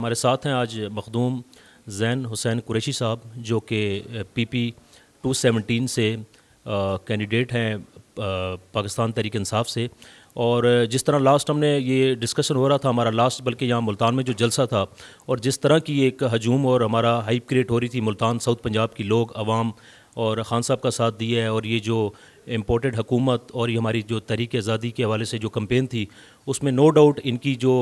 हमारे साथ हैं आज मखदूम ज़ैन हुसैन कुरैशी साहब, जो कि PP 217 से कैंडिडेट हैं पाकिस्तान तहरीक इंसाफ से। और जिस तरह लास्ट हमने ये डिस्कशन हो रहा था हमारा लास्ट, बल्कि यहाँ मुल्तान में जो जलसा था, और जिस तरह की एक हजूम और हमारा हाइप क्रिएट हो रही थी मुल्तान साउथ पंजाब की लोग अवाम और ख़ान साहब का साथ दिया है, और ये जो इम्पोर्टेड हुकूमत और ये हमारी जो तहरीक आज़ादी के हवाले से जो कैंपेन थी, उसमें नो डाउट इनकी जो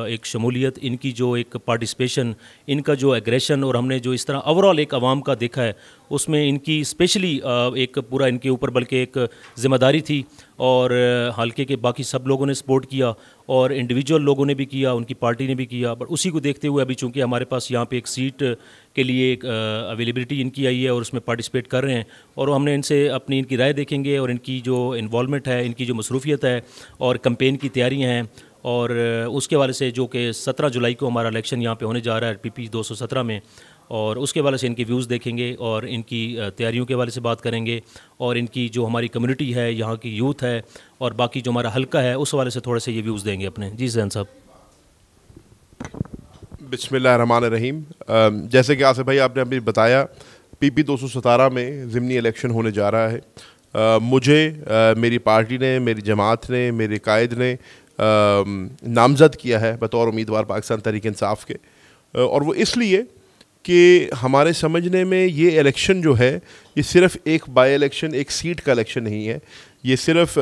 एक शमूलियत, इनकी जो एक पार्टिसिपेशन, इनका जो एग्रेशन, और हमने जो इस तरह ओवरऑल एक आवाम का देखा है, उसमें इनकी स्पेशली एक पूरा इनके ऊपर बल्कि एक ज़िम्मेदारी थी। और हल्के के बाकी सब लोगों ने सपोर्ट किया और इंडिविजुअल लोगों ने भी किया, उनकी पार्टी ने भी किया। बट उसी को देखते हुए अभी चूँकि हमारे पास यहाँ पे एक सीट के लिए एक अवेलेबिलिटी इनकी आई है और उसमें पार्टिसिपेट कर रहे हैं, और हमने इनसे अपनी इनकी राय देखेंगे और इनकी जो इन्वॉल्वमेंट है, इनकी जो मसरूफियत है और कैंपेन की तैयारियाँ हैं, और उसके हवाले से जो कि 17 जुलाई को हमारा इलेक्शन यहाँ पे होने जा रहा है PP 217 में, और उसके हवाले से इनके व्यूज़ देखेंगे और इनकी तैयारियों के हवाले से बात करेंगे, और इनकी जो हमारी कम्युनिटी है, यहाँ की यूथ है और बाकी जो हमारा हल्का है, उस हवाले से थोड़े से ये व्यूज़ देंगे अपने। जी ज़ैन साहब। बिस्मिल्लाहिर्रहमानिर्रहीम। जैसे कि आसिफ भाई आपने अभी बताया, PP 217 में ज़िमनी इलेक्शन होने जा रहा है। मुझे मेरी पार्टी ने, मेरी जमात ने, मेरे कायद ने नामज़द किया है बतौर उम्मीदवार पाकिस्तान तहरीक इंसाफ के, और वो इसलिए कि हमारे समझने में ये इलेक्शन जो है, ये सिर्फ़ एक बाई इलेक्शन, एक सीट का इलेक्शन नहीं है। ये सिर्फ़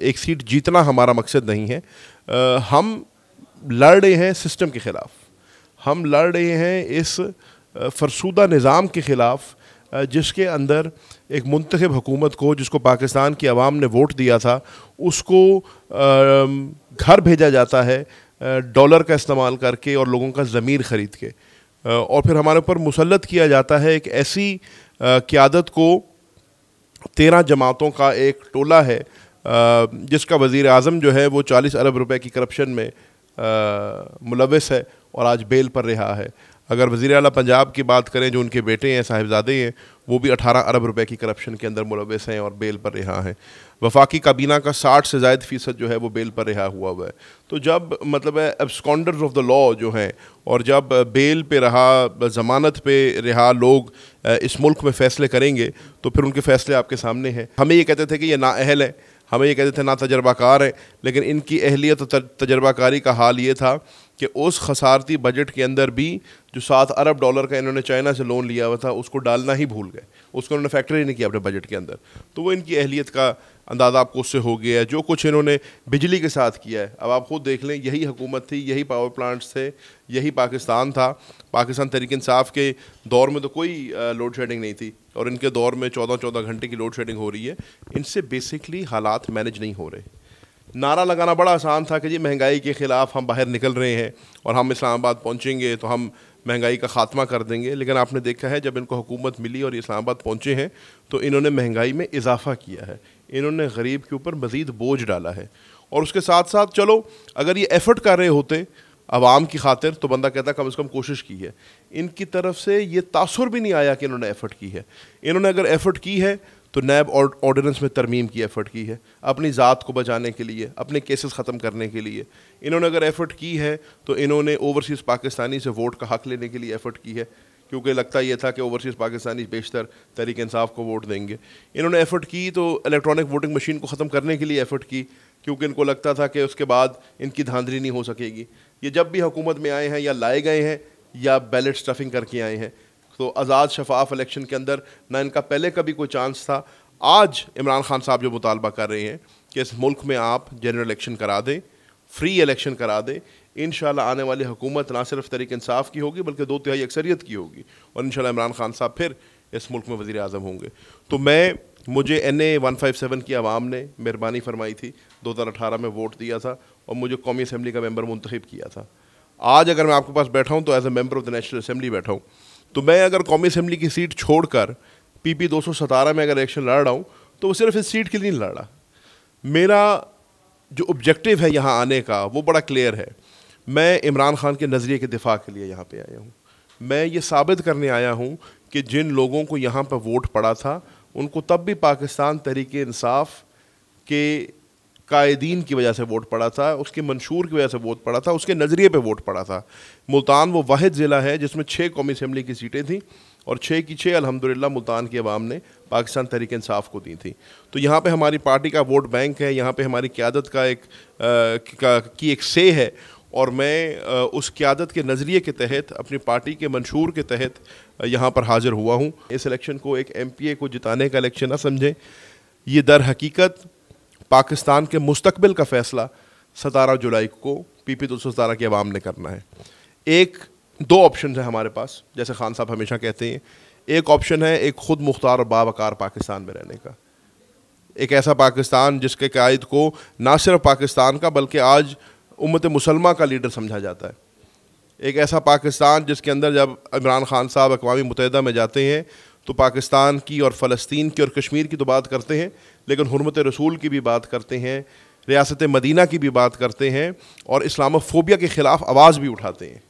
एक सीट जीतना हमारा मकसद नहीं है। हम लड़ रहे हैं सिस्टम के ख़िलाफ़, हम लड़ रहे हैं इस फरसूदा निज़ाम के ख़िलाफ़, जिसके अंदर एक मुंतखब हुकूमत को, जिसको पाकिस्तान की आवाम ने वोट दिया था, उसको घर भेजा जाता है डॉलर का इस्तेमाल करके और लोगों का ज़मीर ख़रीद के, और फिर हमारे ऊपर मुसल्लत किया जाता है एक ऐसी क़यादत को, 13 जमातों का एक टोला है, जिसका वज़ीर आज़म जो है वो 40 अरब रुपए की करप्शन में मुलव्वस है और आज बेल पर रहा है। अगर वज़ीर आला पंजाब की बात करें, जो उनके बेटे हैं, साहिबजादे हैं, वो भी 18 अरब रुपए की करप्शन के अंदर मुलव्वस हैं और बेल पर रहा है। वफाकी काबीना का 60 से ज़ायद फ़ीसद जो है वो बेल पर रहा हुआ है। तो जब मतलब है एब्सकॉन्डर्स ऑफ द लॉ जो हैं, और जब बेल पे रहा, ज़मानत पे रहा लोग इस मुल्क में फ़ैसले करेंगे, तो फिर उनके फ़ैसले आपके सामने हैं। हमें ये कहते थे कि ये नाअहल है, हमें ये कहते थे ना तजर्बाकार है, लेकिन इनकी अहलियत और तजर्बाकारी का हाल ये था कि उस खसारती बजट के अंदर भी जो 7 अरब डॉलर का इन्होंने चाइना से लोन लिया हुआ था, उसको डालना ही भूल गए, उसको उन्होंने फैक्टर नहीं किया अपने बजट के अंदर। तो वो इनकी अहलियत का अंदाज़ा आपको उससे हो गया है। जो कुछ इन्होंने बिजली के साथ किया है, अब आप खुद देख लें, यही हुकूमत थी, यही पावर प्लांट्स थे, यही पाकिस्तान था। पाकिस्तान तहरीक इंसाफ के दौर में तो कोई लोड शेडिंग नहीं थी, और इनके दौर में 14-14 घंटे की लोड शेडिंग हो रही है। इनसे बेसिकली हालात मैनेज नहीं हो रहे। नारा लगाना बड़ा आसान था कि जी महंगाई के ख़िलाफ़ हम बाहर निकल रहे हैं और हम इस्लामाबाद पहुँचेंगे तो हम महंगाई का ख़ात्मा कर देंगे, लेकिन आपने देखा है जब इनको हुकूमत मिली और इस्लामाबाद पहुँचे हैं, तो इन्होंने महंगाई में इजाफ़ा किया है, इन्होंने गरीब के ऊपर मज़ीद बोझ डाला है। और उसके साथ साथ चलो अगर ये एफ़र्ट कर रहे होते आवाम की खातिर, तो बंदा कहता कम से कम कोशिश की है। इनकी तरफ से ये तासुर भी नहीं आया कि इन्होंने एफ़र्ट की है। इन्होंने अगर एफ़र्ट की है तो नैब ऑर्डिनेंस में तरमीम की एफ़र्ट की है, अपनी ज़ात को बचाने के लिए, अपने केसेस ख़त्म करने के लिए। इन्होंने अगर एफ़र्ट की है तो इन्होंने ओवरसीज़ पाकिस्तानी से वोट का हक़ लेने के लिए एफ़र्ट की है, क्योंकि लगता ये था कि ओवरसीज़ पाकिस्तानी बेशतर तहरीक इंसाफ को वोट देंगे। इन्होंने एफ़र्ट की तो इलेक्ट्रॉनिक वोटिंग मशीन को ख़त्म करने के लिए एफ़र्ट की, क्योंकि इनको लगता था कि उसके बाद इनकी धांधली नहीं हो सकेगी। ये जब भी हुकूमत में आए हैं, या लाए गए हैं या बैलेट स्टफिंग करके आए हैं, तो आज़ाद शफाफ इलेक्शन के अंदर ना इनका पहले कभी कोई चांस था। आज इमरान खान साहब जो मुतालबा कर रहे हैं कि इस मुल्क में आप जनरल इलेक्शन करा दें, फ्री इलेक्शन करा दें, इंशाल्लाह आने वाली हुकूमत ना सिर्फ तहरीक इंसाफ की होगी बल्कि 2/3 अक्सरियत की होगी, और इंशाल्लाह इमरान खान साहब फिर इस मुल्क में वज़ीर आज़म होंगे। तो मुझे NA 157 की आवाम ने मेहरबानी फरमाई थी, 2018 में वोट दिया था और मुझे कौमी असम्बली का मेंबर मुंतखब किया था। आज अगर मैं आपके पास बैठा हूँ तो as a member of the national assembly बैठा हूँ, तो मैं अगर कौमी असम्बली की सीट छोड़कर PP 217 में अगर इलेक्शन लड़ रहा हूँ, तो वो सिर्फ इस सीट के लिए नहीं लड़ रहा। मेरा जो ऑब्जेक्टिव है यहाँ आने का वो बड़ा क्लियर है। मैं इमरान खान के नज़रिए के दिफा के लिए यहाँ पे आया हूँ। मैं ये साबित करने आया हूँ कि जिन लोगों को यहाँ पर वोट पड़ा था, उनको तब भी पाकिस्तान तहरीक इंसाफ के कायदीन की वजह से वोट पड़ा था, उसके मंशूर की वजह से वोट पड़ा था, उसके नज़रिए पे वोट पड़ा था। मुल्तान वो वाहिद ज़िला है जिसमें 6 कौमी असम्बली की सीटें थीं और 6 की 6 अल्हम्दुलिल्लाह मुल्तान की आवाम ने पाकिस्तान तहरीक इंसाफ को दी थी। तो यहाँ पे हमारी पार्टी का वोट बैंक है, यहाँ पे हमारी क़यादत का एक से है और मैं उस क़यादत के नज़रिए के तहत अपनी पार्टी के मंशूर के तहत यहाँ पर हाज़िर हुआ हूँ। इस इलेक्शन को एक MPA को जिताने का इलेक्शन ना समझें, ये दर हकीकत पाकिस्तान के मुस्तकबिल का फ़ैसला 17 जुलाई को PP 217 की आवाम ने करना है। दो ऑप्शन है हमारे पास, जैसे खान साहब हमेशा कहते हैं। एक ऑप्शन है एक खुद मुख्तार और बावकार पाकिस्तान में रहने का, एक ऐसा पाकिस्तान जिसके कायद को ना सिर्फ पाकिस्तान का बल्कि आज उम्मत मुसलमा का लीडर समझा जाता है। एक ऐसा पाकिस्तान जिसके अंदर जब इमरान खान साहब अक़वाम मुत्तहिदा में जाते हैं तो पाकिस्तान की और फ़लस्तीन की और कश्मीर की तो बात करते हैं, लेकिन हुर्मत रसूल की भी बात करते हैं, रियासत मदीना की भी बात करते हैं और इस्लामोफोबिया के ख़िलाफ़ आवाज़ भी उठाते हैं।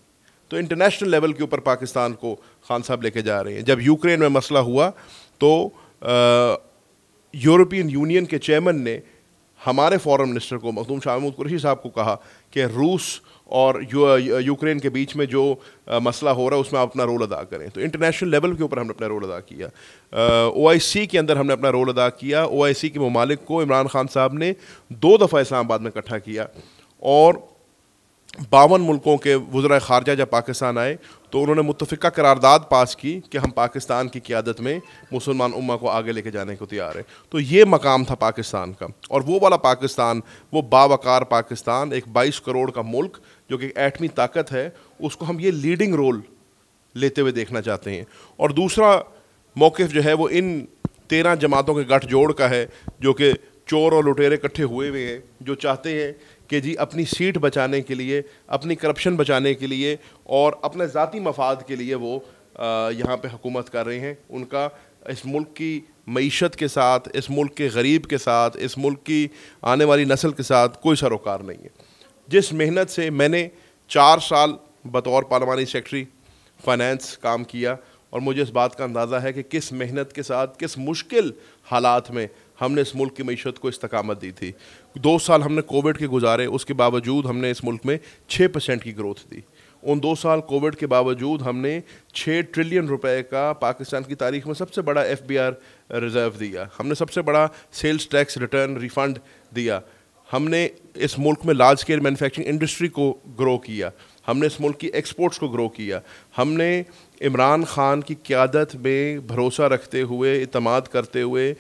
तो इंटरनेशनल लेवल के ऊपर पाकिस्तान को खान साहब लेके जा रहे हैं। जब यूक्रेन में मसला हुआ तो यूरोपियन यूनियन के चेयरमैन ने हमारे फॉरेन मिनिस्टर को मखदूम शाह महमूद कुरैशी साहब को कहा कि रूस और यूक्रेन के बीच में जो मसला हो रहा है उसमें आप अपना रोल अदा करें। तो इंटरनेशनल लेवल के ऊपर हमने अपना रोल अदा किया, OIC के अंदर हमने अपना रोल अदा किया। OIC के ममालिक को इमरान खान साहब ने 2 दफ़ा इस्लामाबाद में इकट्ठा किया और 52 मुल्कों के वज़राए ख़ारजा जब पाकिस्तान आए तो उन्होंने मुत्तफ़िका करारदाद पास की कि हम पाकिस्तान की क़यादत में मुसलमान उम्मा को आगे लेके जाने को तैयार हैं। तो ये मकाम था पाकिस्तान का, और वो वाला पाकिस्तान, वो बावकार पाकिस्तान, एक 22 करोड़ का मुल्क जो कि एटमी ताकत है, उसको हम ये लीडिंग रोल लेते हुए देखना चाहते हैं। और दूसरा मौक़िफ़ जो है वो इन 13 जमातों के गठजोड़ का है जो कि चोर और लुटेरे इकट्ठे हुए हुए हैं, जो चाहते हैं कि जी अपनी सीट बचाने के लिए, अपनी करप्शन बचाने के लिए और अपने ज़ाती मफाद के लिए वो यहाँ पे हुकूमत कर रहे हैं। उनका इस मुल्क की मईशत के साथ, इस मुल्क के गरीब के साथ, इस मुल्क की आने वाली नस्ल के साथ कोई सरोकार नहीं है। जिस मेहनत से मैंने 4 साल बतौर पार्लिमानी सेक्रेटरी फ़ाइनेंस काम किया और मुझे इस बात का अंदाज़ा है कि किस मेहनत के साथ, किस मुश्किल हालात में हमने इस मुल्क की मईशत को इस्तकामत दी थी। 2 साल हमने कोविड के गुजारे, उसके बावजूद हमने इस मुल्क में 6% की ग्रोथ दी। उन 2 साल कोविड के बावजूद हमने 6 ट्रिलियन रुपए का पाकिस्तान की तारीख में सबसे बड़ा FBR रिज़र्व दिया। हमने सबसे बड़ा सेल्स टैक्स रिटर्न रिफ़ंड दिया। हमने इस मुल्क में लार्ज स्केल मैन्युफैक्चरिंग इंडस्ट्री को ग्रो किया। हमने इस मुल्क की एक्सपोर्ट्स को ग्रो किया। हमने इमरान खान की क़यादत में भरोसा रखते हुए, इतमाद करते हुए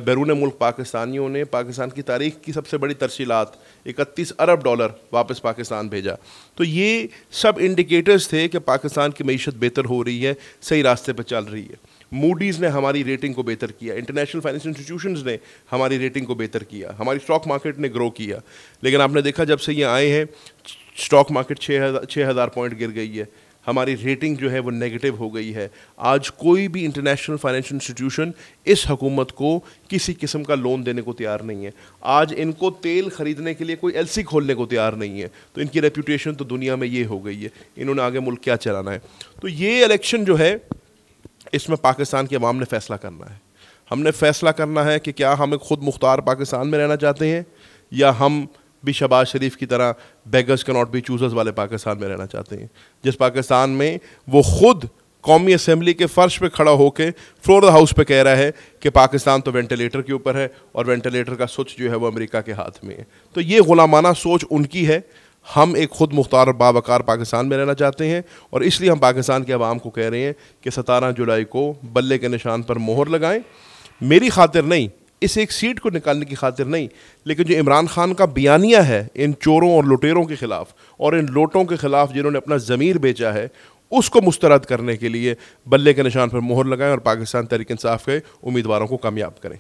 बैरून मुल्क पाकिस्तानियों ने पाकिस्तान की तारीख़ की सबसे बड़ी तरसीलात $31 अरब वापस पाकिस्तान भेजा। तो ये सब इंडिकेटर्स थे कि पाकिस्तान की मईशत बेहतर हो रही है, सही रास्ते पर चल रही है। मूडीज़ ने हमारी रेटिंग को बेहतर किया, इंटरनेशनल फाइनेंशियल इंस्टीट्यूशंस ने हमारी रेटिंग को बेहतर किया, हमारी स्टॉक मार्केट ने ग्रो किया। लेकिन आपने देखा जब से ये आए हैं स्टॉक मार्केट 6,000 पॉइंट गिर गई है, हमारी रेटिंग जो है वो नेगेटिव हो गई है। आज कोई भी इंटरनेशनल फाइनेंशियल इंस्टीट्यूशन इस हुकूमत को किसी किस्म का लोन देने को तैयार नहीं है। आज इनको तेल ख़रीदने के लिए कोई LC खोलने को तैयार नहीं है। तो इनकी रेपूटेशन तो दुनिया में ये हो गई है, इन्होंने आगे मुल्क क्या चलाना है। तो ये इलेक्शन जो है इसमें पाकिस्तान की आवाम ने फ़ैसला करना है। हमने फ़ैसला करना है कि क्या हम एक ख़ुद मुख्तार पाकिस्तान में रहना चाहते हैं या हम भी शहबाज शरीफ की तरह beggars can not be choosers वाले पाकिस्तान में रहना चाहते हैं, जिस पाकिस्तान में वो ख़ुद कौमी असम्बली के फ़र्श पे खड़ा होके फ्लोर द हाउस पे कह रहा है कि पाकिस्तान तो वेंटिलेटर के ऊपर है और वेंटिलेटर का स्विच जो है वो अमेरिका के हाथ में है। तो ये ग़ुलामाना सोच उनकी है। हम एक ख़ुद मुख्तार और बावकार पाकिस्तान में रहना चाहते हैं और इसलिए हम पाकिस्तान के अवाम को कह रहे हैं कि 17 जुलाई को बल्ले के निशान पर मोहर लगाएं। मेरी खातिर नहीं, इस एक सीट को निकालने की खातिर नहीं, लेकिन जो इमरान खान का बयानिया है इन चोरों और लुटेरों के ख़िलाफ़ और इन लोटों के ख़िलाफ़ जिन्होंने अपना ज़मीर बेचा है, उसको मुस्तरद करने के लिए बल्ले के निशान पर मोहर लगाएं और पाकिस्तान तहरीक इंसाफ के उम्मीदवारों को कामयाब करें।